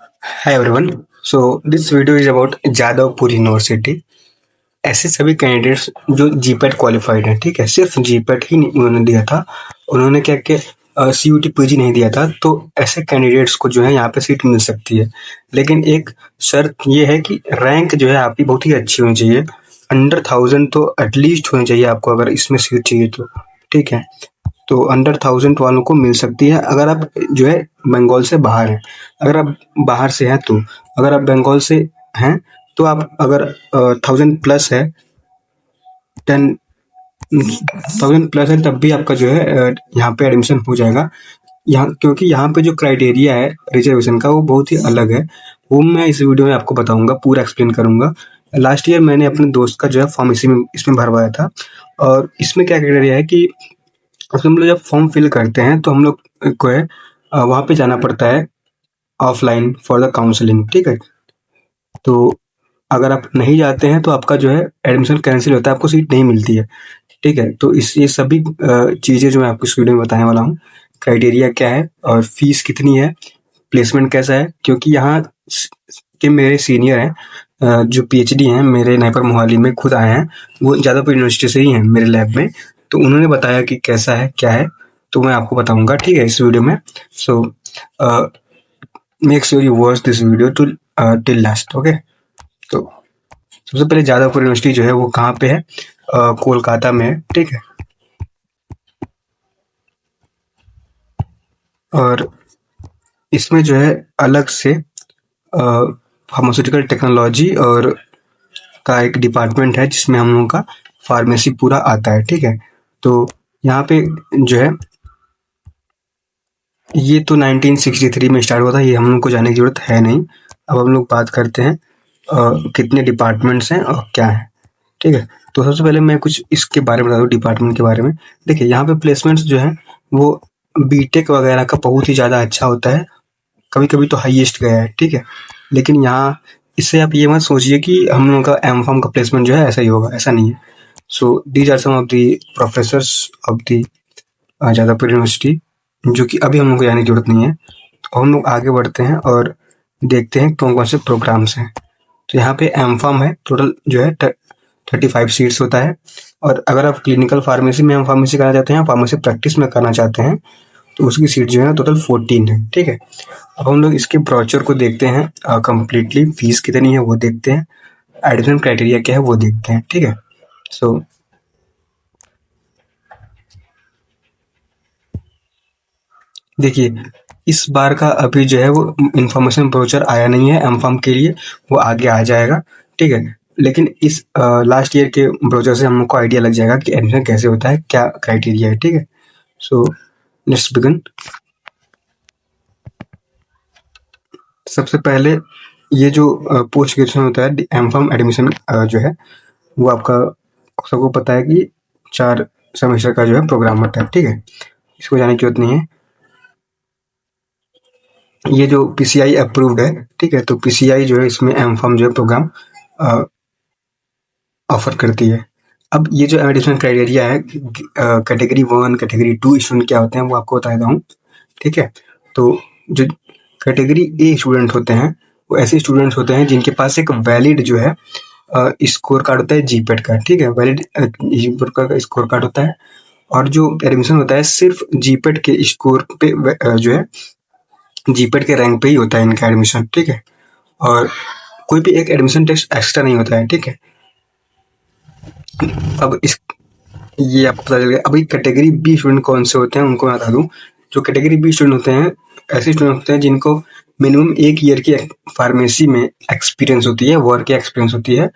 Hi everyone. So this video is about Jadavpur university. ऐसे सभी candidates जो जीपैट क्वालिफाइड हैं, ठीक है, सिर्फ जीपैट ही उन्होंने दिया था, उन्होंने क्या क्या सीयूटी पीजी नहीं दिया था, तो ऐसे कैंडिडेट्स को जो है यहाँ पे सीट मिल सकती है। लेकिन एक शर्त ये है कि रैंक जो है आपकी बहुत ही अच्छी होनी चाहिए, अंडर 1000 तो एटलीस्ट होनी चाहिए आपको, अगर इसमें सीट चाहिए तो। ठीक है, तो अंडर 1000 वालों को मिल सकती है अगर आप जो है बंगाल से बाहर हैं। अगर आप बाहर से हैं तो, अगर आप बंगाल से हैं तो आप अगर 1000 प्लस है, 10,000 प्लस है, तब भी आपका जो है यहाँ पे एडमिशन हो जाएगा। यहाँ क्योंकि यहाँ पे जो क्राइटेरिया है रिजर्वेशन का वो बहुत ही अलग है, वो मैं इस वीडियो में आपको बताऊंगा, पूरा एक्सप्लेन करूंगा। लास्ट ईयर मैंने अपने दोस्त का जो है फॉर्म इसी में इसमें भरवाया था। और इसमें क्या क्राइटेरिया है कि उसमें हम लोग जब फॉर्म फिल करते हैं तो हम लोग को है वहाँ पे जाना पड़ता है ऑफलाइन फॉर द काउंसलिंग। ठीक है, तो अगर आप नहीं जाते हैं तो आपका जो है एडमिशन कैंसिल होता है, आपको सीट नहीं मिलती है। ठीक है, तो इस ये सभी चीज़ें जो मैं आपको इस वीडियो में बताने वाला हूँ, क्राइटेरिया क्या है और फीस कितनी है, प्लेसमेंट कैसा है। क्योंकि यहाँ के मेरे सीनियर हैं जो पीएचडी हैं, मेरे यहाँ पर मोहाली में खुद आए हैं, वो जादवपुर यूनिवर्सिटी से ही हैं मेरे लैब में, तो उन्होंने बताया कि कैसा है क्या है, तो मैं आपको बताऊंगा, ठीक है, इस वीडियो में। So make sure you watch this video to till last. Okay, तो सबसे पहले जादवपुर यूनिवर्सिटी जो है वो कहाँ पे है, कोलकाता में है। ठीक है, और इसमें जो है अलग से फार्मास्यूटिकल टेक्नोलॉजी और का एक डिपार्टमेंट है जिसमें हम लोगों का फार्मेसी पूरा आता है। ठीक है, तो यहाँ पे जो है ये तो 1963 में स्टार्ट हुआ था, ये हम लोग को जाने की जरूरत है नहीं। अब हम लोग बात करते हैं कितने डिपार्टमेंट्स हैं और क्या है। ठीक है, तो सबसे पहले मैं कुछ इसके बारे में बता दूँ, डिपार्टमेंट के बारे में। देखिए, यहाँ पे प्लेसमेंट्स जो है वो बीटेक वगैरह का बहुत ही ज़्यादा अच्छा होता है, कभी कभी तो हाईएस्ट गया है। ठीक है, लेकिन यहाँ इससे आप ये मत सोचिए कि हम लोगों का एम फार्म का प्लेसमेंट जो है ऐसा ही होगा, ऐसा नहीं है। So these are some of the professors of the Jadavpur university, जो कि अभी हम लोग को जाने की जरूरत नहीं है। तो हम लोग आगे बढ़ते हैं और देखते हैं कौन कौन से प्रोग्राम्स हैं। तो यहाँ पे एम फार्म है, टोटल जो है 35 सीट्स होता है। और अगर आप क्लिनिकल फार्मेसी में एम फार्मेसी करना चाहते हैं, फार्मेसी प्रैक्टिस में करना चाहते हैं, तो उसकी सीट जो है टोटल 14 है। ठीक है, अब हम लोग इसके ब्रोचर को देखते हैं, कंप्लीटली फीस कितनी है वो देखते हैं, एडमिशन क्राइटेरिया क्या है वो देखते हैं। ठीक है, सो देखिए, इस बार का अभी जो है वो इंफॉर्मेशन ब्रोचर आया नहीं है एम फार्म के लिए, वो आगे आ जाएगा। ठीक है, लेकिन इस लास्ट ईयर के ब्रोचर से हम लोग को आइडिया लग जाएगा कि एडमिशन कैसे होता है, क्या क्राइटेरिया है। ठीक है, सो लेट्स बिगिन। सबसे पहले ये जो पोस्ट ग्रेजुएशन होता है एम फार्म एडमिशन जो है वो आपका सबको पता है कि 4 सेमेस्टर का जो है प्रोग्राम होता है। ठीक है, इसको जाने की जरूरत नहीं है। ये जो पीसीआई अप्रूव्ड है, ठीक है, तो पीसीआई जो है इसमें एम फार्म जो है प्रोग्राम ऑफर करती है। अब ये जो एडमिशन क्राइटेरिया है, कैटेगरी 1 कैटेगरी 2 स्टूडेंट क्या होते हैं वो आपको बता देता हूँ। ठीक है, तो जो कैटेगरी ए स्टूडेंट होते हैं वो ऐसे स्टूडेंट्स होते हैं जिनके पास एक वैलिड जो है स्कोर कार्ड होता है जीपेट का। ठीक है, वैलिड जीपेट का स्कोर कार्ड होता है, और जो एडमिशन होता है सिर्फ जीपेट के स्कोर पे जो है जीपेट के रैंक पे ही होता है इनका एडमिशन। ठीक है, और कोई भी एक एडमिशन टेस्ट एक्स्ट्रा नहीं होता है। ठीक है, अब इस ये आपको पता चल गया। अभी कैटेगरी बी स्टूडेंट कौन से होते हैं उनको मैं बता दूं। जो कैटेगरी बी स्टूडेंट होते हैं ऐसे स्टूडेंट होते हैं जिनको मिनिमम 1 ईयर की फार्मेसी में एक्सपीरियंस होती है, वर्क की एक्सपीरियंस होती है,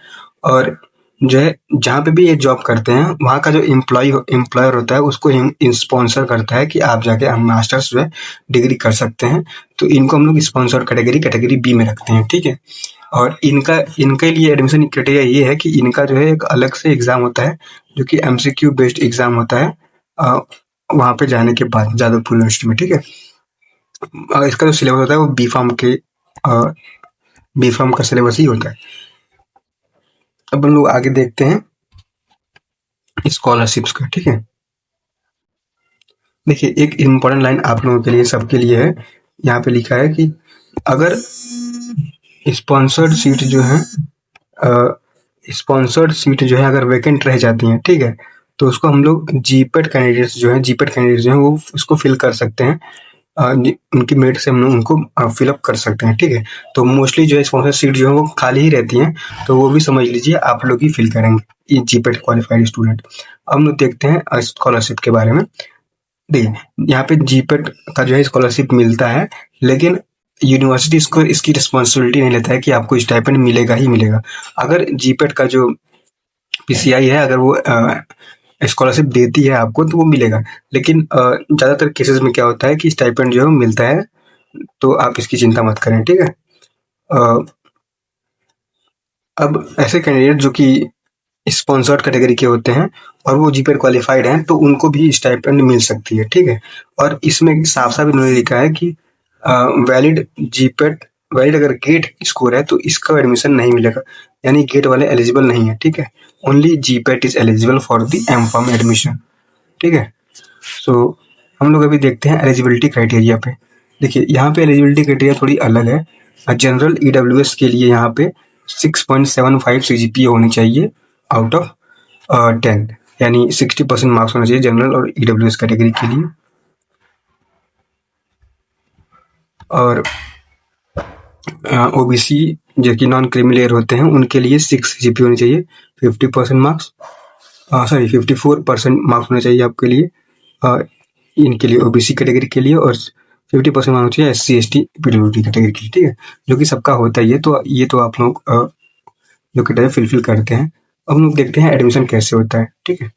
और जो है जहाँ पे भी ये जॉब करते हैं वहाँ का जो एम्प्लॉयर होता है उसको स्पॉन्सर करता है कि आप जाके हम मास्टर्स जो है डिग्री कर सकते हैं। तो इनको हम लोग स्पॉन्सर कैटेगरी बी में रखते हैं। ठीक है, और इनके लिए एडमिशन क्राइटेरिया ये है कि इनका जो है एक अलग से एग्जाम होता है जो कि एमसीक्यू बेस्ड एग्जाम होता है वहाँ पे जाने के बाद जादवपुर यूनिवर्सिटी में। ठीक है, इसका जो सिलेबस होता है वो बी फार्म का सिलेबस ही होता है। अब हम लोग आगे देखते हैं स्कॉलरशिप्स का। ठीक है, देखिए एक इम्पोर्टेंट लाइन आप लोगों के लिए सबके लिए है, यहाँ पे लिखा है कि अगर स्पॉन्सर्ड सीट जो है स्पॉन्सर्ड सीट जो है अगर वैकेंट रह जाती हैं, ठीक है, तो उसको हम लोग जीपेट कैंडिडेट्स जो हैं वो उसको फिल कर सकते हैं। उनकी मेरिट से हम लोग उनको फिलअप कर सकते हैं, ठीक है। तो मोस्टली जो है स्पॉन्सर सीट जो है वो खाली ही रहती हैं, तो वो भी समझ लीजिए आप लोग ही फिल करेंगे, ये जीपेट क्वालिफाइड स्टूडेंट। अब हम लोग देखते हैं स्कॉलरशिप के बारे में। देखिए यहाँ पे जीपेट का जो है स्कॉलरशिप मिलता है, लेकिन यूनिवर्सिटी इसको इसकी रिस्पॉन्सिबिलिटी नहीं लेता है कि आपको स्टाइपेंड मिलेगा ही मिलेगा। अगर जीपेट का जो पीसीआई है अगर वो स्कॉलरशिप देती है आपको तो वो मिलेगा, लेकिन ज़्यादातर केसेस में क्या होता है कि स्टाइपेंड जो है वो मिलता है, तो आप इसकी चिंता मत करें, ठीक है। अ, अब ऐसे कैंडिडेट जो कि स्पॉन्सर्ड कैटेगरी के होते हैं और वो जीपेट क्वालिफाइड हैं, तो उनको भी स्टाइपेंड मिल सकती है, ठीक है। और इसमें साफ साफ इन्होंने लिखा है कि वैलिड जीपेट वैलिड अगर गेट स्कोर है तो इसका एडमिशन नहीं मिलेगा, यानी गेट वाले एलिजिबल नहीं है, ठीक है। Only GPAT is eligible for the M admission, ठीक है। सो हम लोग अभी देखते हैं एलिजिबिलिटी क्राइटेरिया पे। देखिए यहाँ पे एलिजिबिलिटी क्राइटेरिया थोड़ी अलग है। जनरल ईडब्ल्यूएस के लिए यहाँ पे 6.75 सीजीपीए होनी चाहिए आउट ऑफ 10, यानी 60% मार्क्स होना चाहिए जनरल और ईडब्ल्यूएस कैटेगरी के लिए। और ओबीसी जो कि नॉन क्रीमी लेयर होते हैं उनके लिए 6 सीजीपीए होनी चाहिए, 50% मार्क्स, सॉरी 54% मार्क्स होने चाहिए आपके लिए इनके लिए, ओबीसी कैटेगरी के लिए, और 50% मार्क्स चाहिए SC ST पीडब्ल्यूडी कैटेगरी के लिए, ठीक है, जो कि सबका होता है। ये तो आप लोग जो क्राइटेरिया फिलफिल करते हैं। अब हम लोग देखते हैं एडमिशन कैसे होता है, ठीक है।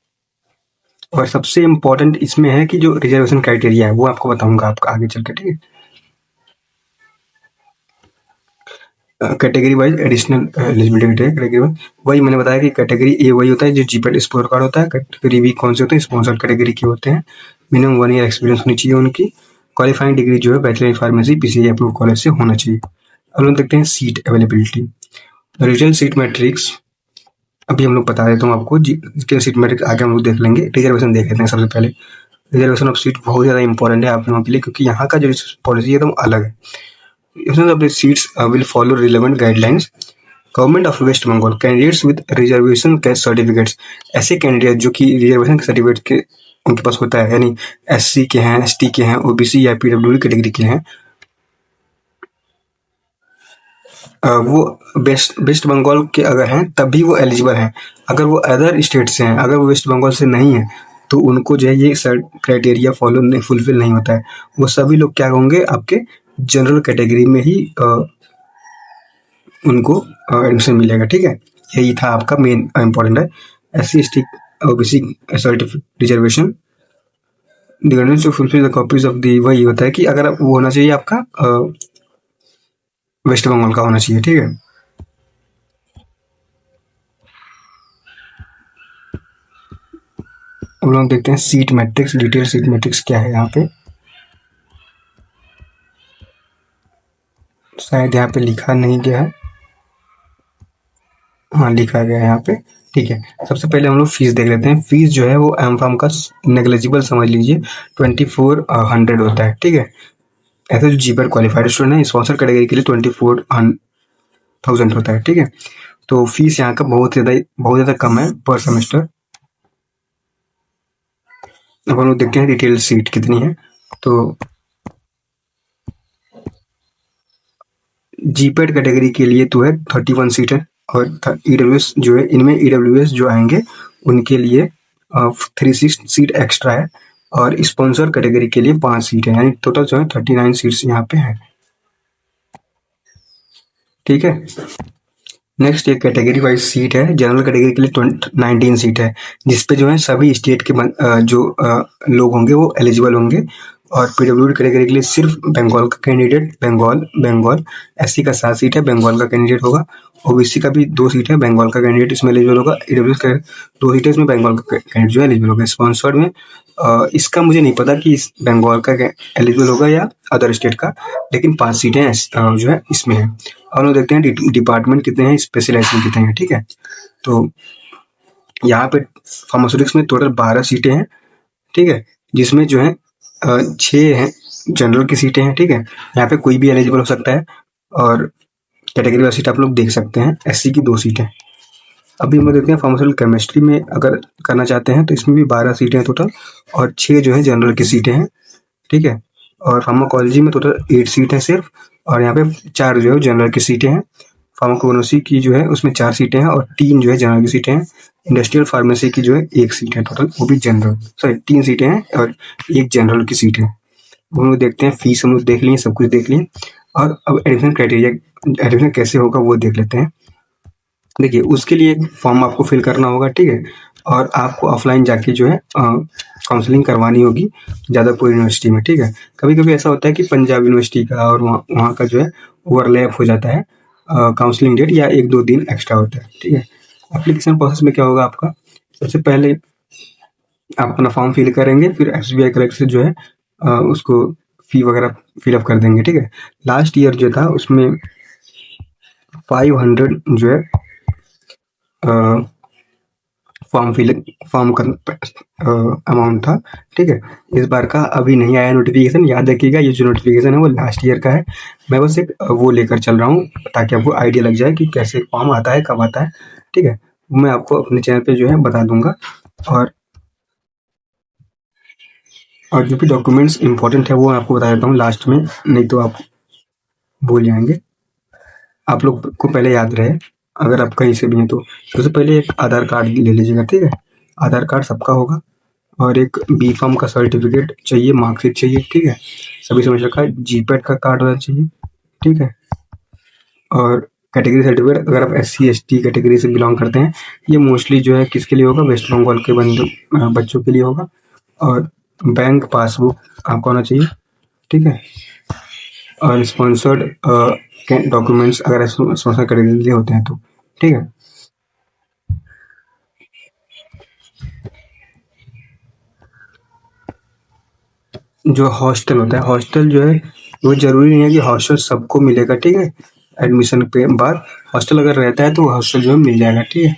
और सबसे इम्पोर्टेंट इसमें है कि जो रिजर्वेशन क्राइटेरिया है वो आपको बताऊंगा आपका आगे चल के, ठीक है। Category wise additional eligibility category wise वही मैंने बताया कि कैटेगरी ए वही होता है जो जीपेट स्कोर कार्ड होता है। कैटेगरी बी कौन से होते हैं, स्पॉन्सर्ड कैटेगरी के होते हैं, मिनिमम 1 ईयर एक्सपीरियंस होनी चाहिए उनकी, क्वालिफाइंग डिग्री जो है bachelor in pharmacy PCI approve college से होना चाहिए। अब हम देखते हैं seat availability, result seat matrix अभी हम लोग बता देता हूँ आपको, सीट मैट्रिक्स आगे हम लोग देख लेंगे। रिजर्वेशन देख लेते हैं सबसे पहले। रिजर्वेशन ऑफ सीट बहुत ज़्यादा इंपॉर्टेंट है आप लोगों के लिए, क्योंकि यहाँ का जो पॉलिसी है एकदम अलग है। of the seats will follow relevant guidelines. Government of West Bengal candidates with reservation caste certificates, ऐसे कैंडिडेट जो कि रिजर्वेशन सर्टिफिकेट के उनके पास होता है, यानी SC के हैं, ST के हैं, ओबीसी या पीडब्ल्यूडी कैटेगरी के हैं, वो वेस्ट बंगाल के अगर हैं तभी वो एलिजिबल हैं। अगर वो अदर स्टेट से हैं, अगर वो वेस्ट बंगाल से नहीं है, तो उनको जो है ये क्राइटेरिया फुलफिल नहीं होता है। वो सभी लोग क्या होंगे, आपके जनरल कैटेगरी में ही उनको एडमिशन मिलेगा, ठीक है। यही था आपका मेन इंपॉर्टेंट है। SC ST OBC certificate reservation to fulfil the copies of the, वही होता है कि अगर वो होना चाहिए आपका वेस्ट बंगाल का होना चाहिए, ठीक है। अब लोग देखते हैं seat matrix, detail seat matrix क्या है यहाँ पे, शायद यहाँ पे लिखा नहीं गया है, हाँ लिखा गया है यहाँ पे, ठीक है। सबसे पहले हम लोग फीस देख लेते हैं। फीस जो है वो एम.फार्म का नेग्लिजिबल समझ लीजिए 2400 होता है, ठीक है। ऐसे जो जीपेट क्वालिफाइड स्टूडेंट है स्पॉन्सर कैटेगरी के लिए 24,000 होता है, ठीक है। तो फीस यहाँ का बहुत ज़्यादा कम है पर सेमेस्टर। अब हम लोग देखते हैं डिटेल सीट कितनी है। तो जीपेट कैटेगरी के लिए तो है 31 सीट है, और ईडब्ल्यूएस जो है, इनमें ईडब्ल्यूएस जो आएंगे उनके लिए 3 सीट एक्स्ट्रा है, और स्पॉन्सर कैटेगरी के लिए 5 सीट है, यानी टोटल जो है 39 सीट्स यहाँ पे है, ठीक है। नेक्स्ट एक कैटेगरी वाइज सीट है, जनरल कैटेगरी के लिए 19 सीट है, जिसपे जो है सभी स्टेट के जो लोग होंगे वो एलिजिबल होंगे। और पीडब्ल्यूडी कैटेगरी के लिए सिर्फ बंगाल का कैंडिडेट, बंगाल SC का 7 सीट है, बंगाल का कैंडिडेट होगा। ओबीसी का भी 2 सीट है, बंगाल का कैंडिडेट इसमें एलिजिबल होगा। ईडब्ल्यूएस का 2 सीट है, इसमें बंगाल का कैंडिडेट जो है एलिजिबल होगा। स्पॉन्सर्ड में इसका मुझे नहीं पता कि बंगाल का एलिजिबल होगा या अदर स्टेट का, लेकिन 5 सीटें जो है इसमें है। और हम देखते हैं डिपार्टमेंट कितने हैं, स्पेशलाइजेशन कितने हैं, ठीक है। तो यहाँ पे फार्मास्यूटिक्स में टोटल 12 सीटें हैं, ठीक है, जिसमें जो है 6 हैं जनरल की सीटें हैं, ठीक है। यहाँ पे कोई भी एलिजिबल हो सकता है, और कैटेगरी वाइज सीट आप लोग देख सकते हैं। एससी की 2 सीटें। अभी हम देखते हैं फार्मास्यूटिकल केमिस्ट्री में अगर करना चाहते हैं तो इसमें भी 12 सीटें हैं टोटल, और 6 जो है जनरल की सीटें हैं, ठीक है। और फार्माकोलॉजी में टोटल 8 सीट है सिर्फ, और यहाँ पे 4 जो है जनरल की सीटें हैं। फार्माकोनोसी की जो है उसमें 4 सीटें हैं और 3 जो है जनरल की सीटें हैं। इंडस्ट्रियल फार्मेसी की जो है 1 सीट है टोटल, वो भी जनरल, सॉरी 3 सीटें हैं और 1 जनरल की सीट है। हम लोग देखते हैं, फीस हम लोग देख लिए, सब कुछ देख लिए, और अब एडमिशन क्राइटेरिया, एडमिशन कैसे होगा वो देख लेते हैं। देखिए, उसके लिए एक फॉर्म आपको फिल करना होगा, ठीक है, और आपको ऑफलाइन जाके जो है काउंसलिंग करवानी होगी जादवपुर यूनिवर्सिटी में, ठीक है। कभी कभी ऐसा होता है कि पंजाब यूनिवर्सिटी का और वहाँ का जो है ओवरलैप हो जाता है काउंसलिंग डेट, या 1-2 दिन एक्स्ट्रा होता है, ठीक है। एप्लीकेशन प्रोसेस में क्या होगा आपका, सबसे पहले आप अपना फॉर्म फिल करेंगे, फिर एसबीआई कलेक्ट से जो है उसको फी वगैरह फिलअप कर देंगे, ठीक है। लास्ट ईयर जो था उसमें 500 जो है फॉर्म का अमाउंट था, ठीक है। इस बार का अभी नहीं आया नोटिफिकेशन, याद रखिएगा ये जो नोटिफिकेशन है वो लास्ट ईयर का है। मैं बस एक वो लेकर चल रहा हूँ ताकि आपको आइडिया लग जाए कि कैसे फॉर्म आता है, कब आता है, ठीक है। मैं आपको अपने चैनल पे जो है बता दूंगा। और जो भी डॉक्यूमेंट्स इंपॉर्टेंट है वो मैं आपको बता देता हूँ लास्ट में, नहीं तो आप भूल जाएंगे। आप लोग को पहले याद रहे, अगर आप कहीं से भी हैं तो सबसे पहले एक आधार कार्ड ले लीजिएगा, ठीक है। आधार कार्ड सबका होगा, और एक बी फार्म का सर्टिफिकेट चाहिए, मार्कशीट चाहिए, ठीक है। सभी सेमेस्टर का जीपैट का कार्ड होना चाहिए, ठीक है। और कैटेगरी सर्टिफिकेट, अगर आप SC ST कैटेगरी से बिलोंग करते हैं, ये मोस्टली जो है किसके लिए होगा, वेस्ट बंगाल के बच्चों के लिए होगा। और बैंक पासबुक आपका होना चाहिए, ठीक है। और स्पॉन्सर्ड डॉक्यूमेंट्स अगर स्पॉन्सर कैटेगरी के लिए होते हैं तो, ठीक है। जो हॉस्टल होता है, हॉस्टल जो है वो जरूरी नहीं है कि हॉस्टल सबको मिलेगा, ठीक है। एडमिशन के बाद हॉस्टल अगर रहता है तो हॉस्टल जो है मिल जाएगा, ठीक है।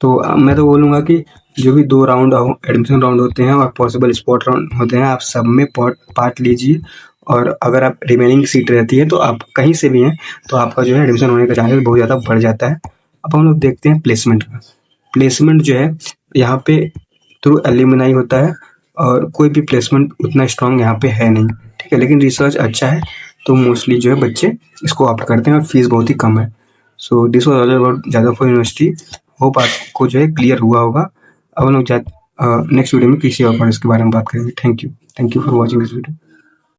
तो मैं तो बोलूँगा कि जो भी 2 राउंड एडमिशन राउंड होते हैं और पॉसिबल स्पॉट राउंड होते हैं, आप सब में पार्ट लीजिए। और अगर आप रिमेनिंग सीट रहती है तो आप कहीं से भी हैं तो आपका जो है एडमिशन होने का चांसेस बहुत ज़्यादा बढ़ जाता है। अब हम लोग देखते हैं प्लेसमेंट का। प्लेसमेंट जो है यहाँ पे थ्रू एलुमनाई होता है, और कोई भी प्लेसमेंट उतना स्ट्रांग यहाँ पे है नहीं, ठीक है। लेकिन रिसर्च अच्छा है तो मोस्टली जो है बच्चे इसको ऑप्ट करते हैं, और फीस बहुत ही कम है। So this was all about Jadavpur university. Hope आपको जो है क्लियर हुआ होगा। अब हम लोग नेक्स्ट वीडियो में किसी और इसके बारे में बात करेंगे। Thank you for watching this video.